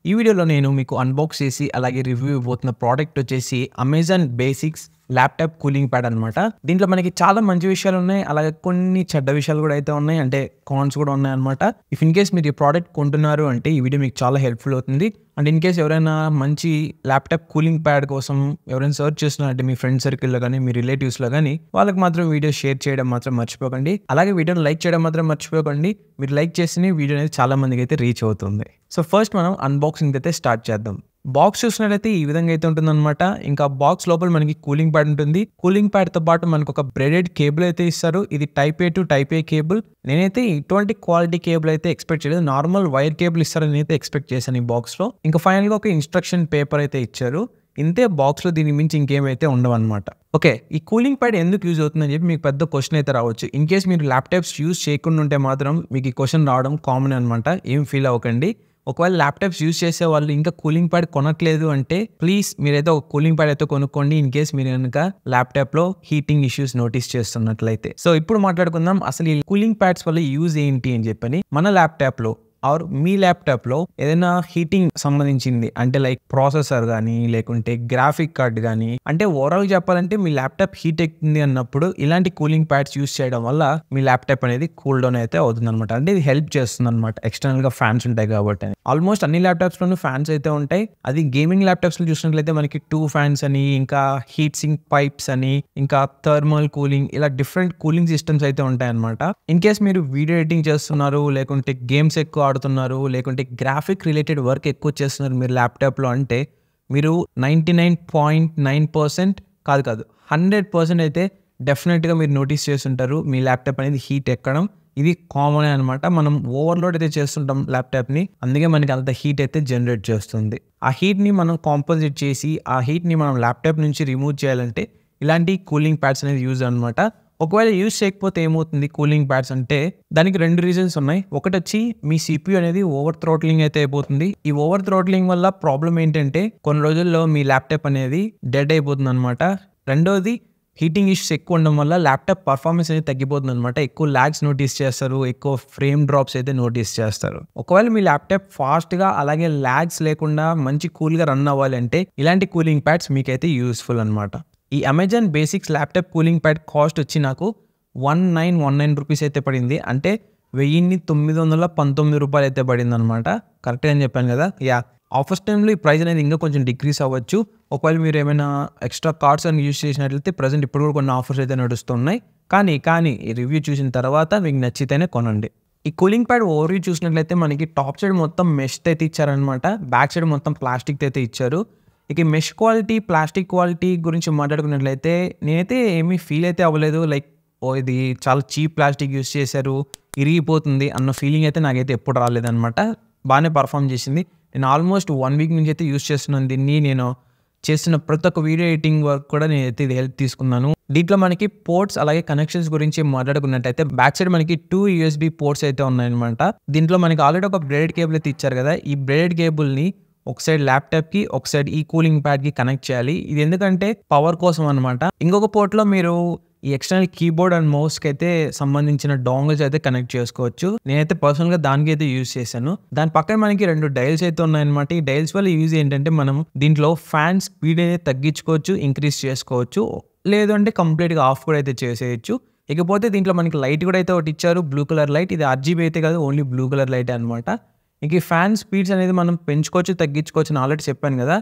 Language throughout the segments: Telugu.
ఈ వీడియోలో నేను మీకు అన్బాక్స్ చేసి అలాగే రివ్యూ ఇవ్వబోతున్న ప్రోడక్ట్ వచ్చేసి Amazon basics laptop cooling pad అనమాట. దీంట్లో మనకి చాలా మంచి విషయాలు ఉన్నాయి, అలాగే కొన్ని చెడ్డ విషయాలు కూడా అయితే ఉన్నాయి, అంటే కాన్స్ కూడా ఉన్నాయి అనమాట. ఇఫ్ ఇన్ కేస్ మీరు ఈ ప్రోడక్ట్ కొంటున్నారు అంటే ఈ వీడియో మీకు చాలా హెల్ప్ఫుల్ అవుతుంది. అండ్ ఇన్ కేస్ ఎవరైనా మంచి ల్యాప్టాప్ కూలింగ్ ప్యాడ్ కోసం ఎవరైనా సర్చ్ చేస్తున్నారంటే మీ ఫ్రెండ్ సర్కిల్లో కానీ మీ రిలేటివ్స్లో కానీ వాళ్ళకి మాత్రం వీడియో షేర్ చేయడం మాత్రం మర్చిపోకండి. అలాగే వీడియోని లైక్ చేయడం మాత్రం మర్చిపోకండి. మీరు లైక్ చేస్తేనే వీడియో అనేది చాలా మందికి అయితే రీచ్ అవుతుంది. సో ఫస్ట్ మనం అన్బాక్సింగ్ అయితే స్టార్ట్ చేద్దాం. బాక్స్ చూసినట్లయితే ఈ విధంగా అయితే ఉంటుంది అనమాట. ఇంకా బాక్స్ లోపల మనకి కూలింగ్ ప్యాడ్ ఉంటుంది. కూలింగ్ ప్యాడ్ తో పాటు మనకు ఒక బ్రెడెడ్ కేబుల్ అయితే ఇస్తారు. ఇది type A to type A cable. నేనైతే ఇటువంటి క్వాలిటీ కేబుల్ అయితే ఎక్స్పెక్ట్ చేయలేదు. నార్మల్ వైర్ కేబుల్ ఇస్తారని అయితే ఎక్స్పెక్ట్ చేశాను ఈ బాక్స్ లో. ఇంకా ఫైనల్ గా ఒక ఇన్స్ట్రక్షన్ పేపర్ అయితే ఇచ్చారు. ఇంతే బాక్స్ లో, దీని మించి ఇంకేమైతే ఉండవు అనమాట. ఓకే, ఈ కూలింగ్ ప్యాడ్ ఎందుకు యూజ్ అవుతుందని చెప్పి మీకు పెద్ద క్వశ్చన్ అయితే రావచ్చు. ఇన్ కేస్ మీరు ల్యాప్టాప్స్ యూజ్ చేయకుండా ఉంటే మాత్రం మీకు ఈ క్వశ్చన్ రావడం కామన్ అనమాట. ఏం ఫీల్ అవ్వకండి. ఒకవేళ ల్యాప్టాప్స్ యూజ్ చేసే వాళ్ళు ఇంకా కూలింగ్ ప్యాడ్ కొనట్లేదు అంటే ప్లీజ్ మీరైతే ఒక కూలింగ్ ప్యాడ్ అయితే కొనుక్కోండి. ఇన్ కేస్ మీరు కనుక ల్యాప్టాప్ లో హీటింగ్ ఇష్యూస్ నోటీస్ చేస్తున్నట్లయితే. సో ఇప్పుడు మాట్లాడుకుందాం అసలు ఈ కూలింగ్ ప్యాడ్స్ వల్ల యూజ్ ఏంటి అని చెప్పని. మన ల్యాప్టాప్ లో ఆర్ మీ ల్యాప్టాప్ లో ఏదైనా హీటింగ్ సంబంధించింది అంటే లైక్ ప్రాసెసర్ కానీ లేకుంటే గ్రాఫిక్ కార్డ్ కానీ, అంటే ఓవరాల్ చెప్పాలంటే మీ ల్యాప్టాప్ హీట్ ఎక్కుతుంది అన్నప్పుడు ఇలాంటి కూలింగ్ ప్యాడ్స్ యూజ్ చేయడం వల్ల మీ ల్యాప్టాప్ అనేది కూల్ డౌన్ అయితే అవుతుంది అనమాట. అంటే ఇది హెల్ప్ చేస్తుంది అనమాట. ఎక్స్టర్నల్ గా ఫ్యాన్స్ ఉంటాయి కాబట్టి. ఆల్మోస్ట్ అన్ని ల్యాప్టాప్స్ లోనూ ఫ్యాన్స్ అయితే ఉంటాయి. అది గేమింగ్ ల్యాప్టాప్స్ లో చూసినట్లయితే మనకి 2 ఫ్యాన్స్ అని, ఇంకా హీట్ సింక్ పైప్స్ అని, ఇంకా థర్మల్ కూలింగ్, ఇలా డిఫరెంట్ కూలింగ్ సిస్టమ్స్ అయితే ఉంటాయి అనమాట. ఇన్ కేస్ మీరు వీడియో ఎడిటింగ్ చేస్తున్నారు, లేకుంటే గేమ్స్ ఎక్కువ ఆడుతున్నారు, లేకుంటే గ్రాఫిక్ రిలేటెడ్ వర్క్ ఎక్కువ చేస్తున్నారు మీరు ల్యాప్టాప్లో అంటే మీరు 99.9% కాదు 100% అయితే డెఫినెట్గా మీరు నోటీస్ చేస్తుంటారు మీ ల్యాప్టాప్ అనేది హీట్ ఎక్కడం. ఇది కామన్ అనమాట. మనం ఓవర్లోడ్ అయితే చేస్తుంటాం ల్యాప్టాప్ని, అందుకే మనకి అంత హీట్ అయితే జనరేట్ చేస్తుంది. ఆ హీట్ని మనం కాంపన్సేట్ చేసి ఆ హీట్ని మనం ల్యాప్టాప్ నుంచి రిమూవ్ చేయాలంటే ఇలాంటి కూలింగ్ ప్యాడ్స్ అనేది యూజ్ అనమాట. ఒకవేళ యూజ్ చేయకపోతే ఏమవుతుంది కూలింగ్ ప్యాడ్స్ అంటే, దానికి 2 రీజన్స్ ఉన్నాయి. ఒకటి వచ్చి మీ CPU అనేది ఓవర్ థ్రోట్లింగ్ అయితే అయిపోతుంది. ఈ ఓవర్ థ్రోట్లింగ్ వల్ల ప్రాబ్లం ఏంటంటే కొన్ని రోజుల్లో మీ ల్యాప్టాప్ అనేది డెడ్ అయిపోతుంది అనమాట. రెండోది హీటింగ్ ఇష్యూస్ ఎక్కువ ఉండడం వల్ల ల్యాప్టాప్ పర్ఫార్మెన్స్ అనేది తగ్గిపోతుంది అనమాట. ఎక్కువ ల్యాగ్స్ నోటీస్ చేస్తారు, ఎక్కువ ఫ్రేమ్ డ్రాప్స్ అయితే నోటీస్ చేస్తారు. ఒకవేళ మీ ల్యాప్టాప్ ఫాస్ట్గా అలాగే ల్యాగ్స్ లేకుండా మంచి కూల్గా రన్ అవ్వాలి అంటే ఇలాంటి కూలింగ్ ప్యాడ్స్ మీకైతే యూస్ఫుల్ అనమాట. ఈ Amazon basics laptop cooling pad cost వచ్చి నాకు 1919 రూపీస్ అయితే పడింది. అంటే 1919 రూపాయలు అయితే పడింది అనమాట. కరెక్ట్గా అని చెప్పాను కదా. ఆఫర్స్ టైంలో ఈ ప్రైస్ అనేది ఇంకా కొంచెం డిక్రీస్ అవ్వచ్చు. ఒకవేళ మీరు ఏమైనా ఎక్స్ట్రా కార్డ్స్ అని యూజ్ చేసినట్లయితే ప్రజెంట్ ఇప్పుడు కూడా కొన్ని ఆఫర్స్ అయితే నడుస్తున్నాయి. కానీ ఈ రివ్యూ చూసిన తర్వాత మీకు నచ్చితేనే కొనండి. ఈ కూలింగ్ ప్యాడ్ ఓవర్వ్యూ చూసినట్లయితే మనకి టాప్ సైడ్ మొత్తం మెష్ అయితే ఇచ్చారనమాట. బ్యాక్ సైడ్ మొత్తం ప్లాస్టిక్ అయితే ఇచ్చారు. ఇక మెష్ క్వాలిటీ, ప్లాస్టిక్ క్వాలిటీ గురించి మాట్లాడుకున్నట్లయితే నేనైతే ఏమీ ఫీల్ అయితే అవ్వలేదు. లైక్ ఇది చాలా చీప్ ప్లాస్టిక్ యూజ్ చేశారు, ఇరిగిపోతుంది అన్న ఫీలింగ్ అయితే నాకైతే ఎప్పుడు రాలేదనమాట. బాగానే పర్ఫామ్ చేసింది. నేను ఆల్మోస్ట్ 1 వీక్ నుంచి అయితే యూజ్ చేస్తున్నాను దీన్ని. నేను చేస్తున్న ప్రతి ఒక్క వీడియో ఎడిటింగ్ వర్క్ కూడా నేనైతే ఇది హెల్ప్ తీసుకున్నాను. దీంట్లో మనకి పోర్ట్స్ అలాగే కనెక్షన్స్ గురించి మాట్లాడుకున్నట్టయితే బ్యాక్ సైడ్ మనకి 2 USB పోర్ట్స్ అయితే ఉన్నాయన్నమాట. దీంట్లో మనకి ఆల్రెడీ ఒక బ్రేడెడ్ కేబుల్ అయితే ఇచ్చారు కదా. ఈ బ్రేడెడ్ కేబుల్ని ఒక సైడ్ ల్యాప్టాప్కి, ఒక సైడ్ ఈ కూలింగ్ ప్యాడ్కి కనెక్ట్ చేయాలి. ఇది ఎందుకంటే పవర్ కోసం అనమాట. ఇంకొక పోర్ట్లో మీరు ఈ ఎక్స్టర్నల్ కీబోర్డ్ అండ్ మౌస్కి అయితే సంబంధించిన డోంగిల్స్ అయితే కనెక్ట్ చేసుకోవచ్చు. నేనైతే పర్సనల్గా దానికి అయితే యూజ్ చేశాను. దాని పక్కన మనకి 2 డైల్స్ అయితే ఉన్నాయన్నమాట. ఈ డైల్స్ వల్ల యూజ్ ఏంటంటే మనం దీంట్లో ఫ్యాన్ స్పీడ్ అయితే తగ్గించుకోవచ్చు, ఇంక్రీజ్ చేసుకోవచ్చు, లేదు అంటే కంప్లీట్గా ఆఫ్ కూడా అయితే చేసేయచ్చు. ఇకపోతే దీంట్లో మనకి లైట్ కూడా అయితే ఒకటి ఇచ్చారు, బ్లూ కలర్ లైట్. ఇది RGB అయితే కాదు, ఓన్లీ బ్లూ కలర్ లైట్ అనమాట. ఇంక ఈ ఫ్యాన్ స్పీడ్స్ అనేది మనం పెంచుకోవచ్చు, తగ్గించుకోవచ్చు అని ఆల్రెడీ చెప్పాను కదా.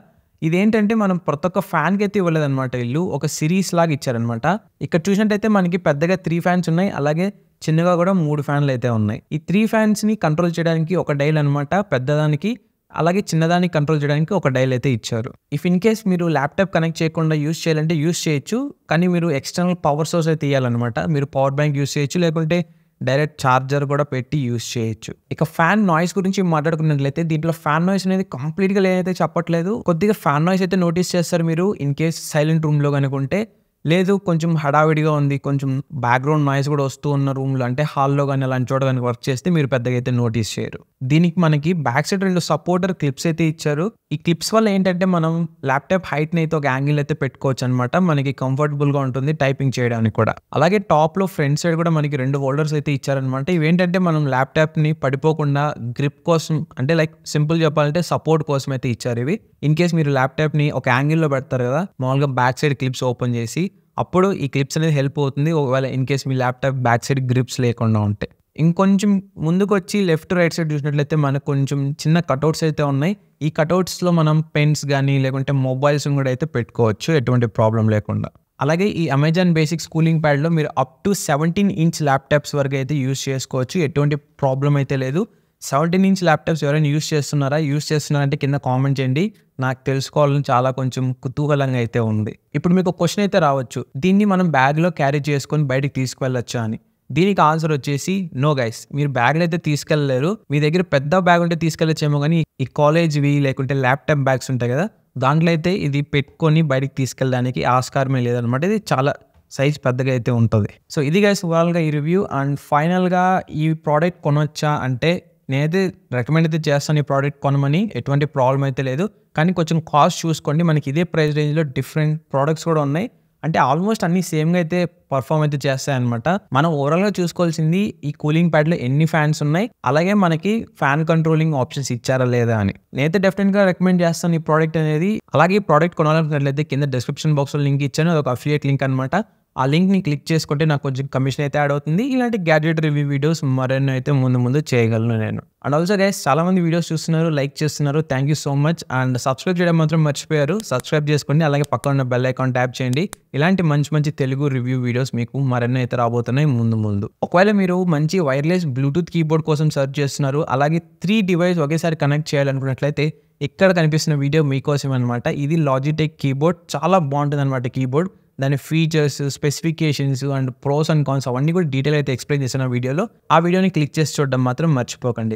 ఇదేంటంటే మనం ప్రతి ఒక్క ఫ్యాన్కి అయితే ఇవ్వలేదన్నమాట. వీళ్ళు ఒక సిరీస్ లాగా ఇచ్చారనమాట. ఇక్కడ చూసినట్టయితే మనకి పెద్దగా 3 ఫ్యాన్స్ ఉన్నాయి, అలాగే చిన్నగా కూడా 3 ఫ్యాన్లు అయితే ఉన్నాయి. ఈ 3 ఫ్యాన్స్ని కంట్రోల్ చేయడానికి ఒక డైల్ అనమాట పెద్దదానికి, అలాగే చిన్నదానికి కంట్రోల్ చేయడానికి ఒక డైల్ అయితే ఇచ్చారు. ఇఫ్ ఇన్ కేస్ మీరు ల్యాప్టాప్ కనెక్ట్ చేయకుండా యూజ్ చేయాలంటే యూజ్ చేయొచ్చు, కానీ మీరు ఎక్స్టర్నల్ పవర్ సోర్స్ అయితే ఇవ్వాలన్నమాట. మీరు పవర్ బ్యాంక్ యూజ్ చేయొచ్చు, లేకుంటే డైరెక్ట్ ఛార్జర్ కూడా పెట్టి యూజ్ చేయొచ్చు. ఇక ఫ్యాన్ నాయిస్ గురించి మాట్లాడుకున్నట్లయితే దీంట్లో ఫ్యాన్ నాయిస్ అనేది కంప్లీట్గా లేదైతే చెప్పట్లేదు. కొద్దిగా ఫ్యాన్ నాయిస్ అయితే నోటీస్ చేస్తారు మీరు ఇన్ కేస్ సైలెంట్ రూమ్లో కనుకుంటే. లేదు కొంచెం హడావిడిగా ఉంది, కొంచెం బ్యాక్గ్రౌండ్ నాయిస్ కూడా వస్తూ ఉన్న రూమ్లో అంటే హాల్లో కానీ అలాంటి చోట కానీ వర్క్ చేస్తే మీరు పెద్దగా అయితే నోటీస్ చేయరు. దీనికి మనకి బ్యాక్ సైడ్ 2 సపోర్టర్ క్లిప్స్ అయితే ఇచ్చారు. ఈ క్లిప్స్ వల్ల ఏంటంటే మనం ల్యాప్‌టాప్ హైట్‌ని అయితే ఒక యాంగిల్ అయితే పెట్టుకోవచ్చనమాట. మనకి కంఫర్టబుల్‌గా ఉంటుంది టైపింగ్ చేయడానికి కూడా. అలాగే టాప్‌లో ఫ్రంట్ సైడ్ కూడా మనకి 2 హోల్డర్స్ అయితే ఇచ్చారనమాట. ఇవేంటంటే మనం ల్యాప్‌టాప్‌ని పడిపోకుండా గ్రిప్ కోసం అంటే లైక్ సింపుల్ చెప్పాలంటే సపోర్ట్ కోసం అయితే ఇచ్చారు ఇవి. ఇన్ కేస్ మీరు ల్యాప్‌టాప్‌ని ఒక యాంగిల్‌లో పెడతారు కదా! మామూలుగా బ్యాక్ సైడ్ క్లిప్స్ ఓపెన్ చేసి అప్పుడు ఈ క్లిప్స్ అనేది హెల్ప్ అవుతుంది. ఒకవేళ in case me laptop back side grips లేకుండా ఉంటే. ఇంకొంచెం ముందుకొచ్చి లెఫ్ట్, రైట్ సైడ్ చూసినట్లయితే మనకు కొంచెం చిన్న కటౌట్స్ అయితే ఉన్నాయి. ఈ కటౌట్స్‌లో మనం పెన్స్ గానీ, లేకుంటే మొబైల్స్‌ని కూడా అయితే పెట్టుకోవచ్చు ఎటువంటి ప్రాబ్లమ్ లేకుండా. అలాగే ఈ అమెజాన్ బేసిక్స్ కూలింగ్ ప్యాడ్‌లో మీరు అప్ టు 17 ఇంచ్ ల్యాప్‌టాప్స్ వరకు అయితే యూజ్ చేసుకోవచ్చు. ఎటువంటి ప్రాబ్లమ్ అయితే లేదు. 17 ఇంచ్ ల్యాప్‌టాప్స్ ఎవరైనా యూజ్ చేస్తున్నారా? యూజ్ చేస్తున్నారంటే కింద కామెంట్ చేయండి. నాకు తెలుసుకోవాలని చాలా కొంచెం కుతూహలంగా అయితే ఉంది. ఇప్పుడు మీకు ఒక క్వెషన్ అయితే రావచ్చు. దీన్ని మనం బ్యాగ్‌లో క్యారీ చేసుకొని బయటికి తీసుకువెళ్ళొచ్చా అని? దీనికి ఆన్సర్ వచ్చేసి నో గైస్. మీరు బ్యాగ్‌లో అయితే తీసుకెళ్ళలేరు. మీ దగ్గర పెద్ద బ్యాగ్ ఉంటే తీసుకెళ్ళొచ్చేమో గానీ ఈ కాలేజ్‌వి లేకుంటే ల్యాప్‌టాప్ బ్యాగ్స్ ఉంటాయి కదా! దాంట్లో అయితే ఇది పెట్టుకొని బయటికి తీసుకెళ్ళడానికి ఆస్కారమే లేదనమాట. ఇది చాలా సైజ్ పెద్దగా అయితే ఉంటది. సో ఇది గైస్ ఓవరాల్‌గా ఈ రివ్యూ. అండ్ ఫైనల్‌గా ఈ ప్రోడక్ట్ కొనొచ్చా అంటే నేనైతే రికమెండ్ అయితే చేస్తాను ఈ ప్రోడక్ట్ కొనమని. ఎటువంటి ప్రాబ్లమ్ అయితే లేదు. కానీ కొంచెం కాస్ట్ చూసుకోండి. మనకి ఇదే ప్రైస్ రేంజ్‌లో డిఫరెంట్ ప్రొడక్ట్స్ కూడా ఉన్నాయి. అంటే ఆల్మోస్ట్ అన్నీ సేమ్‌గా అయితే పర్ఫార్మ్ అయితే చేస్తాయన్నమాట. మనం ఓవరాల్‌గా చూసుకోవాల్సింది ఈ కూలింగ్ ప్యాడ్‌లో ఎన్ని ఫ్యాన్స్ ఉన్నాయి, అలాగే మనకి ఫ్యాన్ కంట్రోలింగ్ ఆప్షన్స్ ఇచ్చారా లేదా అని. నేనైతే డెఫినెట్‌గా రికమెండ్ చేస్తాను ఈ ప్రోడక్ట్ అనేది. అలాగే ఈ ప్రోడక్ట్ కొనాలనుకున్నట్లయితే కింద డిస్క్రిప్షన్ బాక్స్‌లో లింక్ ఇచ్చాను. అదొక అఫిలియేట్ లింక్ అనమాట. ఆ లింక్‌ని క్లిక్ చేసుకుంటే నాకు కొంచెం కమిషన్ అయితే యాడ్ అవుతుంది. ఇలాంటి గ్యాడ్జెట్ రివ్యూ వీడియోస్ మరెన్నో అయితే ముందు చేయగలను నేను. అండ్ ఆల్సో గైస్ చాలామంది వీడియోస్ చూస్తున్నారు, లైక్ చేస్తున్నారు. Thank you so much. And subscribe చేయడం మాత్రం మర్చిపోయారు. సబ్స్క్రైబ్ చేసుకోండి. అలాగే పక్కన ఉన్న బెల్ ఐకాన్ ట్యాప్ చేయండి. ఇలాంటి మంచి తెలుగు రివ్యూ వీడియోస్ మీకు మరెన్నో అయితే రాబోతున్నాయి ముందు. ఒకవేళ మీరు మంచి వైర్లెస్ బ్లూటూత్ కీబోర్డ్ కోసం సెర్చ్ చేస్తున్నారు, అలాగే 3 డివైస్ ఒకేసారి కనెక్ట్ చేయాలనుకున్నట్లయితే ఇక్కడ కనిపిస్తున్న వీడియో మీకోసం అనమాట. ఇది లాజిటెక్ కీబోర్డ్. చాలా బాగుంటుందన్నమాట కీబోర్డ్. దాని features, specifications and pros and cons అవన్నీ కూడా డీటెయిల్ అయితే ఎక్స్ప్లెయిన్ చేశాను ఆ వీడియోలో. ఆ వీడియోని క్లిక్ చేసి చూడడం మాత్రం మర్చిపోకండి.